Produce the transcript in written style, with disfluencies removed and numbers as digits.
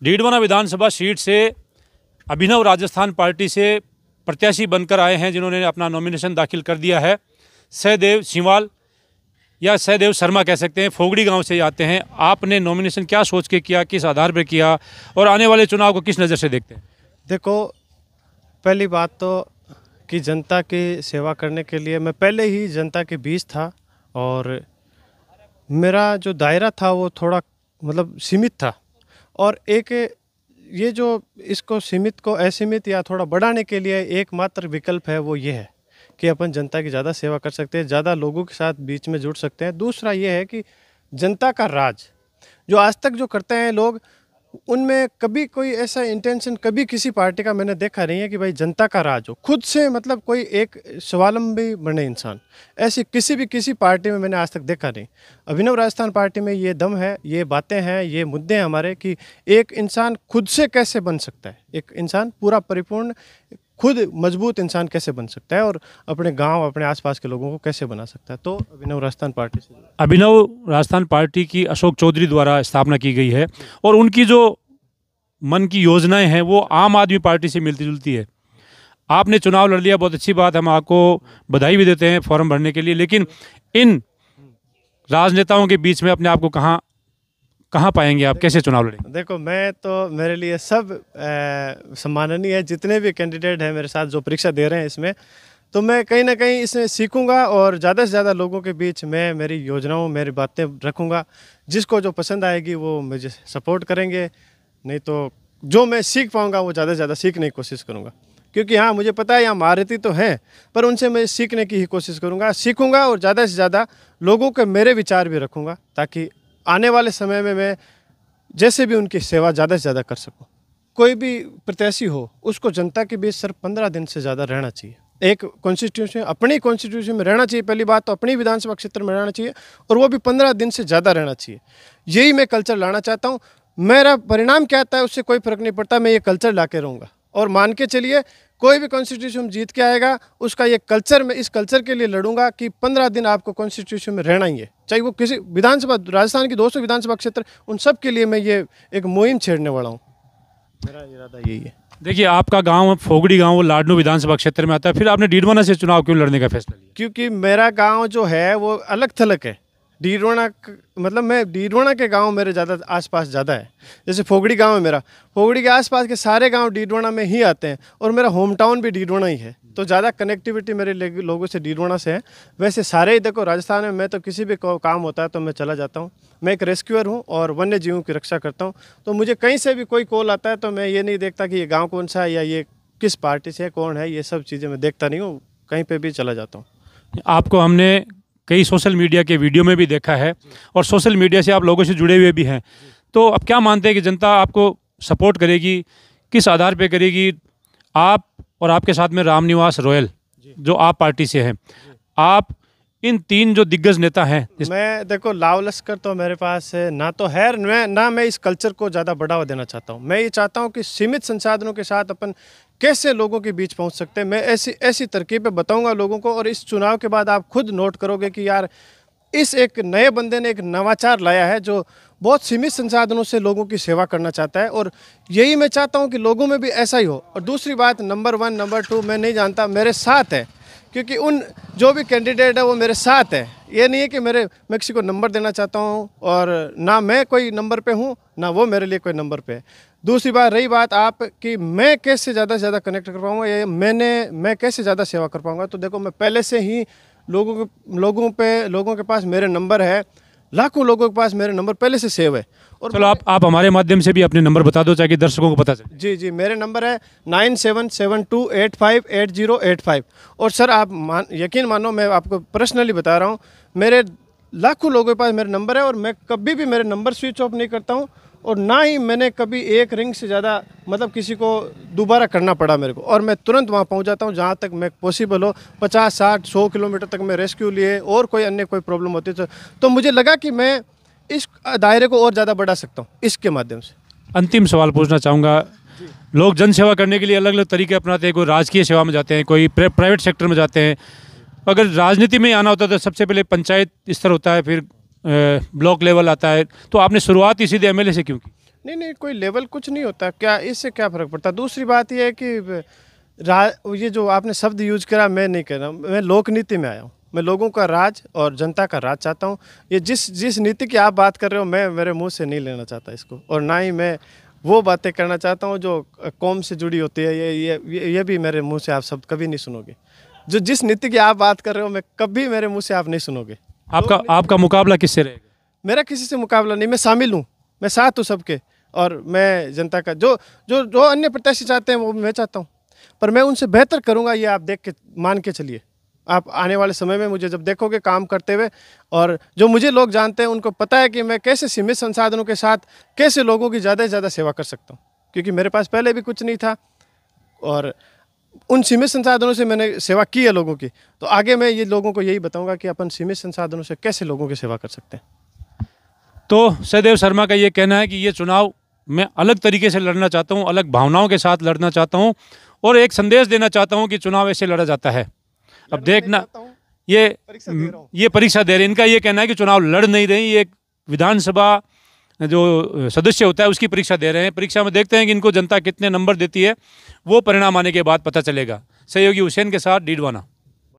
डीडवाना विधानसभा seat से अभिनव Rajasthan party से प्रत्याशी बनकर आए हैं, जिन्होंने अपना नॉमिनेशन दाखिल कर दिया है। सहदेव सिंवाल या सहदेव शर्मा कह सकते हैं, फोगड़ी गांव से आते हैं। आपने नॉमिनेशन क्या सोच के किया, किस आधार पर किया और आने वाले चुनाव को किस नज़र से देखते हैं? देखो, पहली बात तो कि जनता की सेवा करने के लिए मैं पहले ही जनता के बीच था और मेरा जो दायरा था वो थोड़ा मतलब सीमित था। और एक ये जो इसको सीमित को असीमित या थोड़ा बढ़ाने के लिए एकमात्र विकल्प है वो ये है कि अपन जनता की ज़्यादा सेवा कर सकते हैं, ज़्यादा लोगों के साथ बीच में जुड़ सकते हैं। दूसरा ये है कि जनता का राज जो आज तक जो करते हैं लोग, उनमें कभी कोई ऐसा इंटेंशन कभी किसी पार्टी का मैंने देखा नहीं है कि भाई जनता का राज हो, खुद से मतलब कोई एक स्वावलंबी बने इंसान। ऐसी किसी पार्टी में मैंने आज तक देखा नहीं। अभिनव राजस्थान पार्टी में ये दम है, ये बातें हैं, ये मुद्दे हैं हमारे कि एक इंसान खुद से कैसे बन सकता है, एक इंसान पूरा परिपूर्ण खुद मजबूत इंसान कैसे बन सकता है और अपने गांव अपने आसपास के लोगों को कैसे बना सकता है। तो अभिनव राजस्थान पार्टी से अभिनव राजस्थान पार्टी की अशोक चौधरी द्वारा स्थापना की गई है और उनकी जो मन की योजनाएं हैं वो आम आदमी पार्टी से मिलती जुलती है। आपने चुनाव लड़ लिया, बहुत अच्छी बात, हम आपको बधाई भी देते हैं फॉर्म भरने के लिए। लेकिन इन राजनेताओं के बीच में अपने आप को कहाँ पाएंगे आप, कैसे चुनाव लड़ेंगे? देखो, मैं तो मेरे लिए सब सम्माननीय है, जितने भी कैंडिडेट हैं मेरे साथ जो परीक्षा दे रहे हैं इसमें, तो मैं कहीं ना कहीं इसमें सीखूंगा और ज़्यादा से ज़्यादा लोगों के बीच मैं मेरी योजनाओं मेरी बातें रखूंगा। जिसको जो पसंद आएगी वो मुझे सपोर्ट करेंगे, नहीं तो जो मैं सीख पाऊंगा वो ज़्यादा से ज़्यादा सीखने की कोशिश करूंगा। क्योंकि हाँ, मुझे पता है यहाँ महारथी तो हैं, पर उनसे मैं सीखने की ही कोशिश करूँगा, सीखूँगा और ज़्यादा से ज़्यादा लोगों के मेरे विचार भी रखूँगा, ताकि आने वाले समय में मैं जैसे भी उनकी सेवा ज़्यादा से ज़्यादा कर सकूं। कोई भी प्रत्याशी हो उसको जनता के बीच सिर्फ 15 दिन से ज़्यादा रहना चाहिए, एक कॉन्स्टिट्यूशन अपनी कॉन्स्टिट्यूशन में रहना चाहिए। पहली बात तो अपनी विधानसभा क्षेत्र में रहना चाहिए और वो भी 15 दिन से ज़्यादा रहना चाहिए। यही मैं कल्चर लाना चाहता हूँ। मेरा परिणाम क्या आता है उससे कोई फ़र्क नहीं पड़ता, मैं ये कल्चर ला के रहूँगा। और मान के चलिए कोई भी कॉन्स्टिट्यूशन जीत के आएगा उसका ये कल्चर, मैं इस कल्चर के लिए लड़ूंगा कि 15 दिन आपको कॉन्स्टिट्यूशन में रहना ही है, चाहे वो किसी विधानसभा, राजस्थान की 200 विधानसभा क्षेत्र, उन सब के लिए मैं ये एक मुहिम छेड़ने वाला हूँ। मेरा इरादा यही है। देखिए, आपका गांव फोगड़ी गांव वो लाडनू विधानसभा क्षेत्र में आता है, फिर आपने डीडवाना से चुनाव क्यों लड़ने का फैसला लिया? क्योंकि मेरा गाँव जो है वो अलग थलग है। डीडवाना मतलब मैं डीडवाना के गांव मेरे ज़्यादा आसपास ज़्यादा है। जैसे फोगड़ी गांव है मेरा, फोगड़ी के आसपास के सारे गांव डीडवाना में ही आते हैं और मेरा होम टाउन भी डीडवाना ही है, तो ज़्यादा कनेक्टिविटी मेरे लोगों से डीडवाना से है। वैसे सारे ही देखो राजस्थान में मैं तो किसी भी काम होता है तो मैं चला जाता हूँ। मैं एक रेस्क्यूअर हूँ और वन्य जीवों की रक्षा करता हूँ, तो मुझे कहीं से भी कोई कॉल आता है तो मैं ये नहीं देखता कि ये गाँव कौन सा है या ये किस पार्टी से है, कौन है, ये सब चीज़ें मैं देखता नहीं हूँ, कहीं पर भी चला जाता हूँ। आपको हमने कई सोशल मीडिया के वीडियो में भी देखा है और सोशल मीडिया से आप लोगों से जुड़े हुए भी हैं, तो अब क्या मानते हैं कि जनता आपको सपोर्ट करेगी, किस आधार पे करेगी? आप और आपके साथ में रामनिवास रॉयल जो आप पार्टी से हैं, आप इन 3 जो दिग्गज नेता हैं। मैं देखो, लाव लश्कर तो मेरे पास ना तो है ना मैं इस कल्चर को ज़्यादा बढ़ावा देना चाहता हूँ। मैं ये चाहता हूँ कि सीमित संसाधनों के साथ अपन कैसे लोगों के बीच पहुंच सकते हैं, मैं ऐसी तरकीबें बताऊंगा लोगों को। और इस चुनाव के बाद आप खुद नोट करोगे कि यार इस एक नए बंदे ने एक नवाचार लाया है जो बहुत सीमित संसाधनों से लोगों की सेवा करना चाहता है, और यही मैं चाहता हूं कि लोगों में भी ऐसा ही हो। और दूसरी बात, नंबर 1 नंबर 2 मैं नहीं जानता, मेरे साथ है, क्योंकि उन जो भी कैंडिडेट है वो मेरे साथ है। ये नहीं है कि मैं किसी को नंबर देना चाहता हूँ, और ना मैं कोई नंबर पे हूँ ना वो मेरे लिए कोई नंबर पे है। दूसरी बात, रही बात आप कि मैं कैसे ज़्यादा से ज़्यादा कनेक्ट कर पाऊँगा या मैं कैसे ज़्यादा सेवा कर पाऊँगा, तो देखो मैं पहले से ही लोगों के पास मेरे नंबर है, लाखों लोगों के पास मेरे नंबर पहले से सेव है। और चलो आप हमारे माध्यम से भी अपने नंबर बता दो ताकि दर्शकों को पता चले। जी, मेरे नंबर है 9772858085। और सर आप यकीन मानो, मैं आपको पर्सनली बता रहा हूँ, मेरे लाखों लोगों के पास मेरे नंबर है और मैं कभी भी मेरे नंबर स्विच ऑफ नहीं करता हूँ, और ना ही मैंने कभी एक रिंग से ज़्यादा मतलब किसी को दोबारा करना पड़ा मेरे को, और मैं तुरंत वहाँ पहुँच जाता हूँ जहाँ तक मैं पॉसिबल हो। 50, 60, 100 किलोमीटर तक मैं रेस्क्यू लिए, और कोई अन्य कोई प्रॉब्लम होती तो मुझे लगा कि मैं इस दायरे को और ज़्यादा बढ़ा सकता हूँ इसके माध्यम से। अंतिम सवाल पूछना चाहूँगा, लोग जन सेवा करने के लिए अलग अलग तरीके अपनाते हैं, कोई राजकीय सेवा में जाते हैं, कोई प्राइवेट सेक्टर में जाते हैं। अगर राजनीति में आना होता है तो सबसे पहले पंचायत स्तर होता है, फिर ब्लॉक लेवल आता है, तो आपने शुरुआत ही सीधे एमएलए से क्यों की? नहीं नहीं, कोई लेवल कुछ नहीं होता, क्या इससे क्या फ़र्क पड़ता। दूसरी बात ये है कि ये जो आपने शब्द यूज करा, मैं नहीं कह रहा हूँ, मैं लोक नीति में आया हूँ। मैं लोगों का राज और जनता का राज चाहता हूँ। ये जिस जिस नीति की आप बात कर रहे हो, मैं मेरे मुंह से नहीं लेना चाहता इसको, और ना ही मैं वो बातें करना चाहता हूँ जो कौम से जुड़ी होती है। ये भी मेरे मुंह से आप शब्द कभी नहीं सुनोगे। जो जिस नीति की आप बात कर रहे हो, मैं कभी मेरे मुंह से आप नहीं सुनोगे। आपका मुकाबला किससे रहेगा? मेरा किसी से मुकाबला नहीं, मैं शामिल हूँ, मैं साथ हूँ सबके, और मैं जनता का जो जो जो अन्य प्रत्याशी चाहते हैं वो मैं चाहता हूँ, पर मैं उनसे बेहतर करूँगा, ये आप देख के मान के चलिए। आप आने वाले समय में मुझे जब देखोगे काम करते हुए, और जो मुझे लोग जानते हैं उनको पता है कि मैं कैसे सीमित संसाधनों के साथ कैसे लोगों की ज़्यादा से ज़्यादा सेवा कर सकता हूँ, क्योंकि मेरे पास पहले भी कुछ नहीं था और उन सीमित संसाधनों से मैंने सेवा की है लोगों की। तो आगे मैं ये लोगों को यही बताऊंगा कि अपन सीमित संसाधनों से कैसे लोगों की सेवा कर सकते हैं। तो सहदेव शर्मा का ये कहना है कि ये चुनाव मैं अलग तरीके से लड़ना चाहता हूँ, अलग भावनाओं के साथ लड़ना चाहता हूँ, और एक संदेश देना चाहता हूँ कि चुनाव ऐसे लड़ा जाता है। अब देखना, ये परीक्षा दे रहे हैं। इनका ये कहना है कि चुनाव लड़ नहीं रही, ये विधानसभा जो सदस्य होता है उसकी परीक्षा दे रहे हैं। परीक्षा में देखते हैं कि इनको जनता कितने नंबर देती है, वो परिणाम आने के बाद पता चलेगा। सहयोगी हुसैन के साथ डीडवाना।